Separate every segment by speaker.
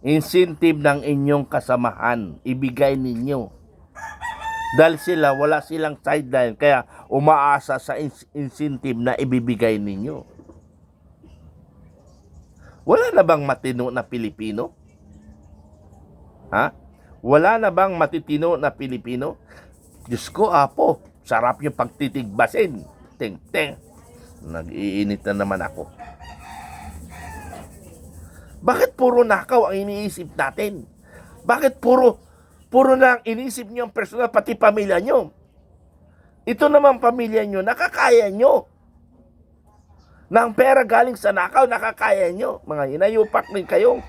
Speaker 1: incentive ng inyong kasamahan, ibigay ninyo. Dahil wala silang sideline, kaya umaasa sa incentive na ibibigay ninyo. Wala na bang matino na Pilipino? Ha? Wala na bang matitino na Pilipino? Diyos ko, Apo, sarap yung pagtitigbasin. Ting-ting. Nag-iinit na naman ako. Bakit puro nakaw ang iniisip natin? Bakit puro na ang iniisip nyo ang personal, pati pamilya nyo? Ito naman pamilya nyo, nakakaya nyo. Na ang pera galing sa nakaw, nakakaya nyo. Mga inayupak rin kayo.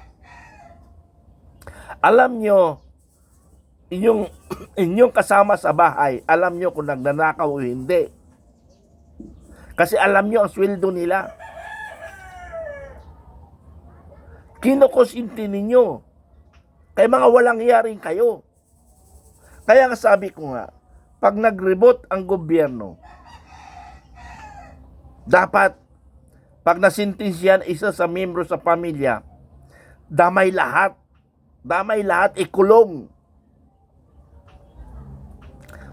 Speaker 1: Alam nyo, inyong kasama sa bahay, alam nyo kung nagnanakaw o hindi. Kasi alam nyo ang sweldo nila. Kinukusinti ninyo. Kaya mga walang hiyaring kayo. Kaya nga sabi ko nga, pag nag-reboot ang gobyerno, dapat, pag nasintensyan isa sa membro sa pamilya, damay lahat, ikulong.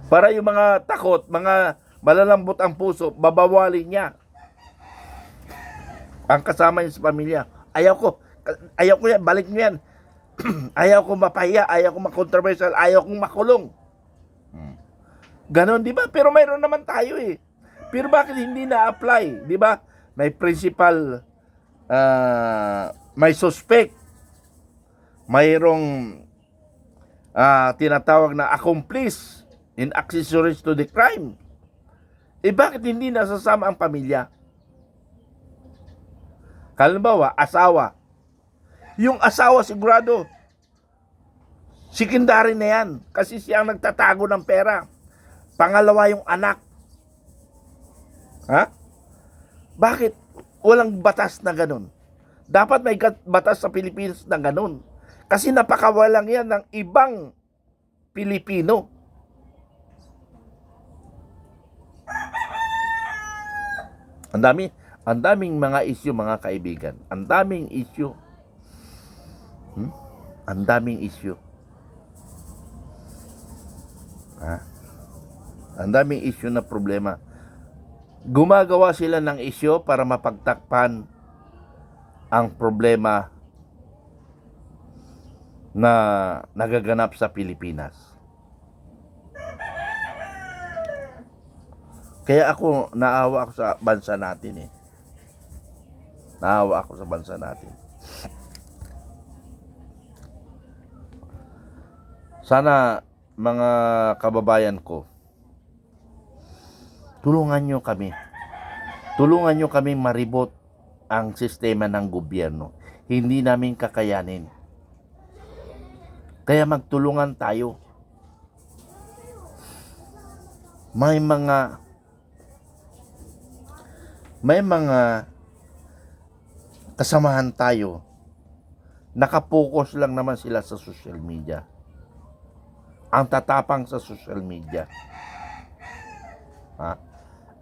Speaker 1: Para yung mga takot, mga malalambot ang puso, babawalin niya ang kasama niya sa pamilya. Ayaw ko yan, balik niyo yan. Ayaw ko mapahiya, ayaw ko makontroversial, ayaw kong makulong. Ganon, di ba? Pero mayroon naman tayo eh. Pero bakit hindi na-apply? Di ba? May principal, may suspect, mayroong tinatawag na accomplice in accessories to the crime. Eh bakit hindi nasasama ang pamilya? Halimbawa, asawa. Yung asawa sigurado, sikindari na yan. Kasi siya ang nagtatago ng pera. Pangalawa yung anak. Ha? Bakit walang batas na ganun? Dapat may batas sa Pilipinas na ganun. Kasi napakawalang yan ng ibang Pilipino. Ang daming mga issue, mga kaibigan. Ang daming issue. Ang daming issue. Ang daming issue na problema. Gumagawa sila ng issue para mapagtakpan ang problema na nagaganap sa Pilipinas. Kaya naawa ako sa bansa natin eh. Naawa ako sa bansa natin. Sana mga kababayan ko, tulungan nyo kami. Tulungan nyo kami maribot ang sistema ng gobyerno. Hindi namin kakayanin. Kaya magtulungan tayo. May mga kasamahan tayo. Nakapokus lang naman sila sa social media. Ang tatapang sa social media.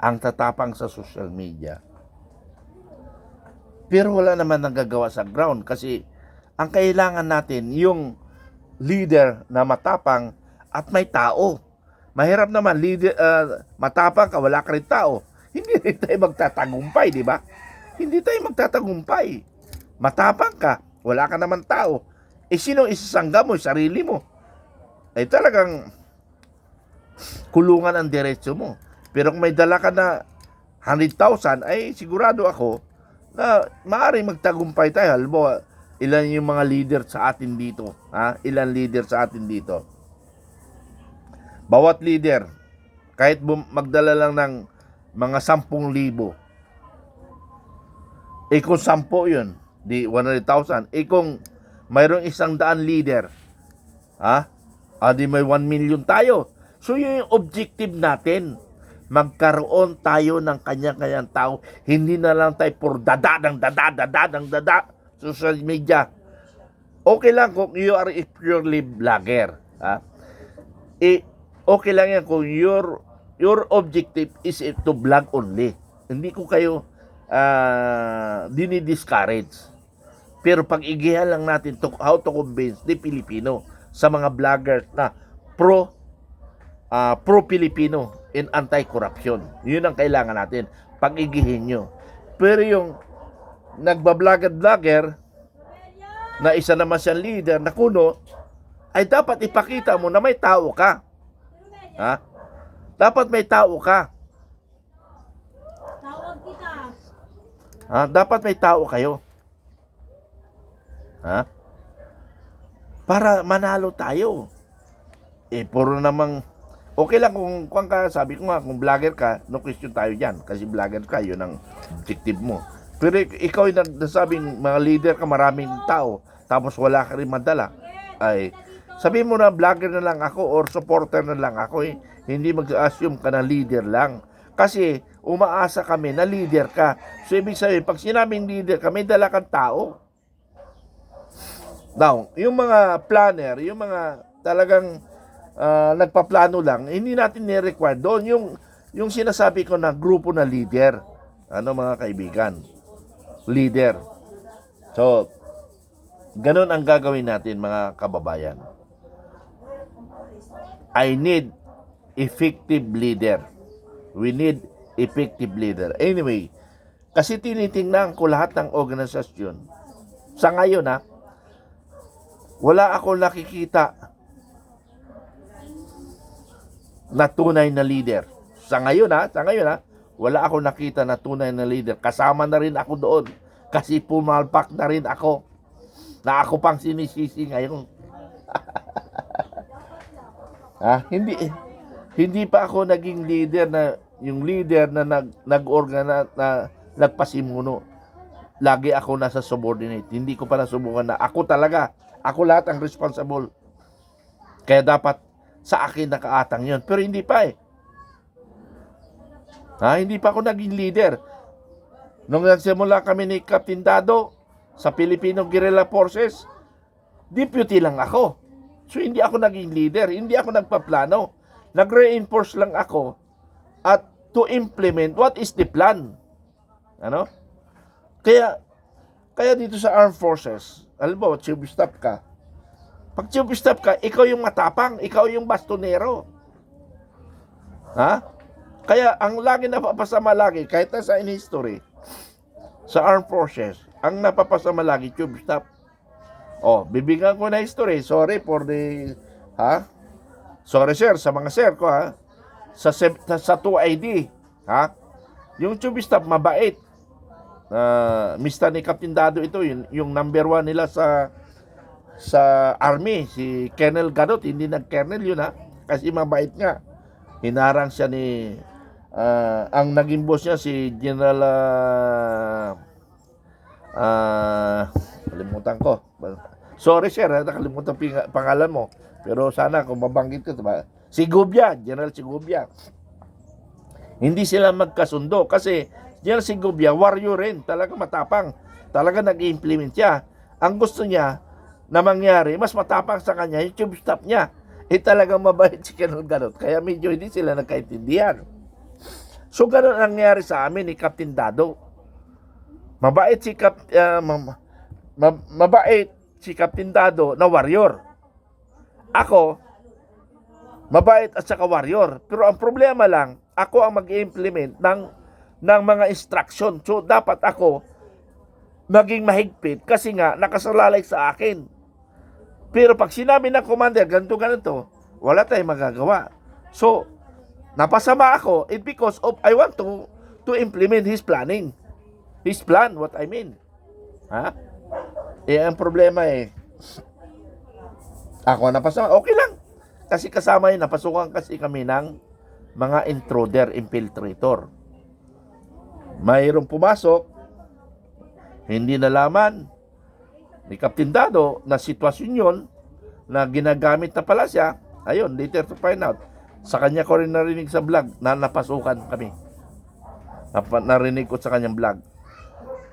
Speaker 1: Ang tatapang sa social media. Pero wala naman nagagawa sa ground kasi ang kailangan natin yung leader na matapang at may tao. Mahirap naman leader matapang ka, wala ka rin tao. Hindi rin tayo magtatagumpay, di ba? Hindi tayo magtatagumpay. Matapang ka, wala ka naman tao. Sino isasangga mo? Sarili mo. Ay talagang kulungan ang diretso mo. Pero kung may dala ka na 100,000, ay sigurado ako na maaaring magtagumpay tayo. Halimbawa, ilan yung mga leader sa atin dito? Ilan leader sa atin dito? Bawat leader, kahit magdala lang ng mga 10,000. Kung 10 yun, di 100,000. Kung mayroong 100 leader, di may 1 million tayo. So yun yung objective natin. Magkaroon tayo ng kanya-kanyang tao. Hindi na lang tayo puro dada social media. Okay lang kung you are a purely vlogger. Okay lang yan kung your objective is to vlog only. Hindi ko kayo dinidiscourage. Pero pag-igihan lang natin how to convince the Filipino sa mga vloggers na pro-Filipino in anti-corruption. Yun ang kailangan natin. Pag-igihin nyo. Pero yung nagbablogger na isa naman siyang leader na kuno, ay dapat ipakita mo na may tao ka. Ha? Dapat may tao ka.
Speaker 2: Tawag kita.
Speaker 1: Ha? Dapat may tao kayo. Ha? Para manalo tayo. Puro namang okay lang kung ka, sabi ko nga, kung vlogger ka, no question tayo dyan. Kasi vlogger ka, yun ang objective mo. Pero ikaw yung nagsasabing mga leader ka, maraming tao, tapos wala ka rin madala. Ay, sabihin mo na vlogger na lang ako or supporter na lang ako Hindi mag-assume ka na leader lang. Kasi umaasa kami na leader ka. So ibig sabihin, pag sinabing leader ka, may dala kang tao. Now, yung mga planner, yung mga talagang nagpaplano lang, hindi natin ni-require doon yung sinasabi ko na grupo na leader. Ano mga kaibigan? Leader. So, ganun ang gagawin natin mga kababayan. I need effective leader. We need effective leader. Anyway, kasi tinitingnan ko lahat ng organisasyon. Sa ngayon wala ako nakikita na tunay na leader. Sa ngayon wala ako nakita na tunay na leader. Kasama na rin ako doon. Kasi pumalpak na rin ako. Na ako pang sinisisi ngayon. Hindi pa ako naging leader na yung leader na nag-organize na nagpasimuno. Lagi ako nasa subordinate. Hindi ko pa nasubukan na ako lahat ang responsible. Kaya dapat sa akin nakaatang yun. Pero hindi pa hindi pa ako naging leader. Nung nagsimula kami ni Captain Dado sa Filipino Guerrilla Forces, deputy lang ako. So hindi ako naging leader. Hindi ako nagpaplano. Nag-reinforce lang ako at to implement what is the plan. Ano? Kaya dito sa Armed Forces, alam mo, chief of staff ka. Pag chief of staff ka, ikaw yung matapang, ikaw yung bastonero. Kaya ang lagi napapasama lagi, kahit na sa in-history, sa Armed Forces, ang napapasama lagi, chief of staff. Bibigyan ko na history. Sorry for the, Sorry sir, sa mga sir ko Sa 2ID, Yung chief of staff, mabait. Mr. ni Captain Dado ito, yung number 1 nila sa army, si Colonel Gadot, hindi nag-colonel yun kasi mabait nga. Hinarang siya ni ang naging boss niya si General kalimutan ko. Sorry sir, nakalimutan pangalan mo. Pero sana kung mabanggit ko, diba? General Sigubia. Hindi sila magkasundo kasi General Sigubia, warrior rin, talaga matapang. Talaga nag-implement siya. Ang gusto niya na mangyari, mas matapang sa kanya yung chief of staff niya. Talagang mabait si Colonel Gadot. Kaya medyo hindi sila nagkaintindihan. So, ganun ang nangyari sa amin ni Captain Dado. Mabait si Captain Dado na warrior. Ako, mabait at saka warrior. Pero ang problema lang, ako ang mag-implement ng mga instruction. So, dapat ako maging mahigpit kasi nga nakasalalay sa akin. Pero pag sinabi ng commander, ganito, wala tayong magagawa. So, napasama ako because of I want to implement his planning. His plan, what I mean. Ang problema ako napasama. Okay lang. Kasi kasama yun, napasukan kasi kami ng mga intruder, infiltrator. Mayroong pumasok, hindi nalaman ni Captain Dado na sitwasyon yun, na ginagamit na pala siya. Ayun, later to find out. Sa kanya ko rin narinig sa vlog na napasukan kami. Narinig ko sa kanyang vlog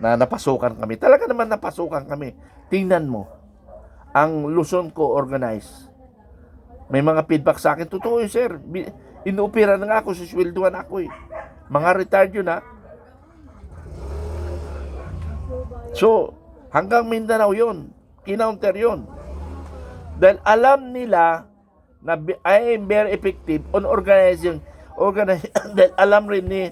Speaker 1: na napasukan kami. Talaga naman napasukan kami. Tingnan mo, ang Luzon ko organized. May mga feedback sa akin. Totoo yun, sir. Inuupira na nga ako, suswelduhan ako Mga retired yun So, Hanggang Mindanao yun. Kinounter yun. Dahil alam nila na I am very effective on organizing dahil alam rin ni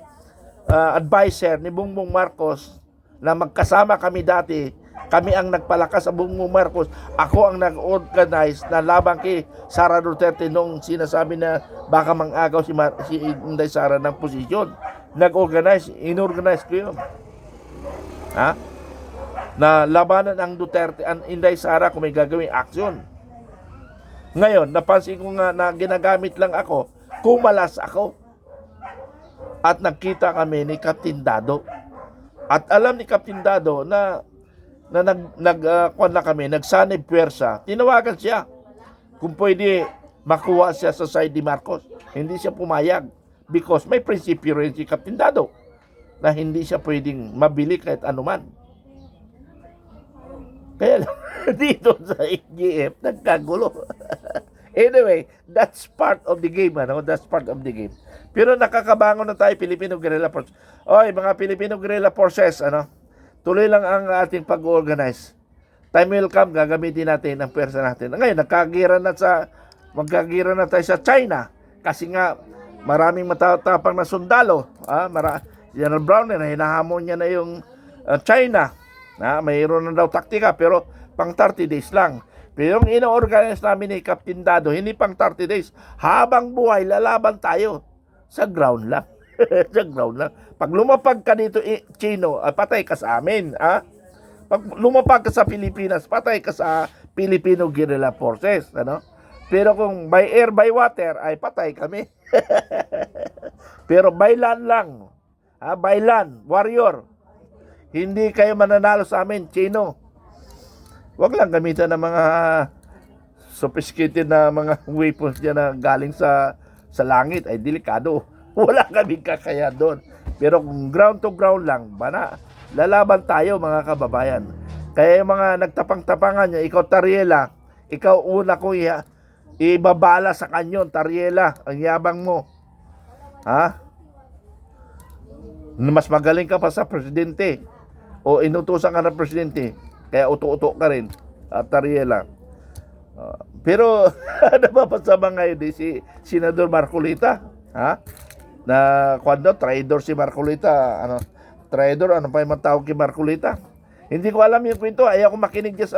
Speaker 1: advisor ni Bongbong Marcos na magkasama kami dati. Kami ang nagpalakas sa Bongbong Marcos. Ako ang nag-organize na laban kay Sara Duterte nung sinasabi na baka mang-agaw si Inday Sara ng posisyon. Nag-organize, inorganize ko yun. Ha? Na labanan ang Duterte, ang Inday Sara kung may gagawing aksyon. Ngayon, napansin ko nga na ginagamit lang ako, kumalas ako. At nagkita kami ni Captain Dado. At alam ni Captain Dado na nagsanib pwersa. Tinawagan siya kung pwede makuha siya sa side ni Marcos. Hindi siya pumayag because may prinsipyo rin si Captain Dado na hindi siya pwedeng mabili kahit anuman. Kaya lang, dito sa AGF, nagkagulo. Anyway, that's part of the game, ano? That's part of the game. Pero nakakabangon na tayo, Filipino Guerrilla Forces. Oy, mga Filipino Guerrilla Forces, ano? Tuloy lang ang ating pag-organize. Time will come, gagamitin natin ang pwersa natin. Ngayon, magkagira na tayo sa China. Kasi nga, maraming matatapang na sundalo. General Brown na hinahamon niya na yung China. Mayroon na daw taktika, pero pang 30 days lang. Pero yung ino-organize namin ni Captain Dado, hindi pang 30 days. Habang buhay, lalaban tayo. Sa ground lang. Sa ground lang. Pag lumapag ka dito, Chino, patay ka sa amin. Pag lumapag ka sa Pilipinas, patay ka sa Filipino Guerrilla Forces. Ano? Pero kung by air, by water, ay patay kami. Pero by land lang. By land, warrior. Hindi kayo mananalo sa amin, Chino. Huwag lang gamitan ng mga sophisticated na mga weapons dyan na galing sa langit. Ay, delikado. Wala kaming kakaya doon. Pero kung ground to ground lang, lalaban tayo mga kababayan. Kaya yung mga nagtapang-tapangan nyo, ikaw Tariela, ikaw una ko ibabala sa kanyon, Tariela, ang yabang mo. Mas magaling ka pa sa presidente. O inutusan ka ng presidente, kaya uto-uto ka rin, Tariela. Pero napapasama ngayon si Senador Marcolita, na kwando, traidor si Marcolita, traidor, ano pa yung matawag kay Marcolita? Hindi ko alam yung kwento, ayaw ko makinig dyan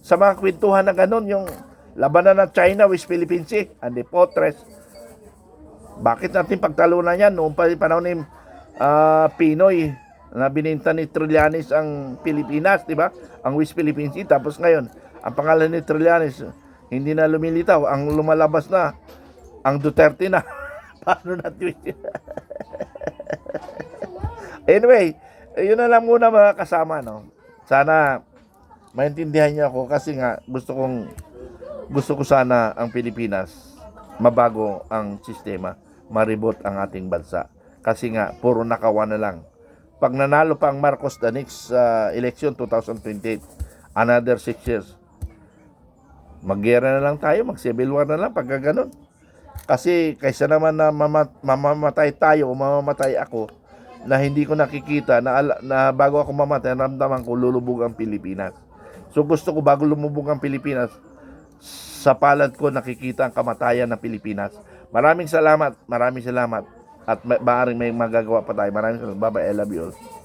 Speaker 1: sa mga kwentuhan na ganun, yung labanan ng China with Philippine Sea, and the Potres. Bakit natin pagtalunan yan? Noong panahon ni Pinoy, na bininta ni Trillanes ang Pilipinas, di ba? Ang West Philippine Sea. Tapos ngayon, ang pangalan ni Trillanes, hindi na lumilitaw. Ang lumalabas na, ang Duterte na. Paano natin? Anyway, yun na lang muna mga kasama, no? Sana maintindihan niyo ako kasi nga gusto ko sana ang Pilipinas mabago ang sistema, maribot ang ating bansa. Kasi nga, puro nakawa na lang. Pag nanalo pa ang Marcos the next election 2028, another 6 years, mag-gera na lang tayo, mag-civil war na lang pagka ganun. Kasi kaysa naman na mamamatay tayo o mamamatay ako na hindi ko nakikita na bago ako mamatay, ramdaman ko lulubog ang Pilipinas. So gusto ko bago lumubog ang Pilipinas, sa palad ko nakikita ang kamatayan ng Pilipinas. Maraming salamat. At maaaring may magagawa pa tayo. Maraming salamat. Bye-bye. I love you all.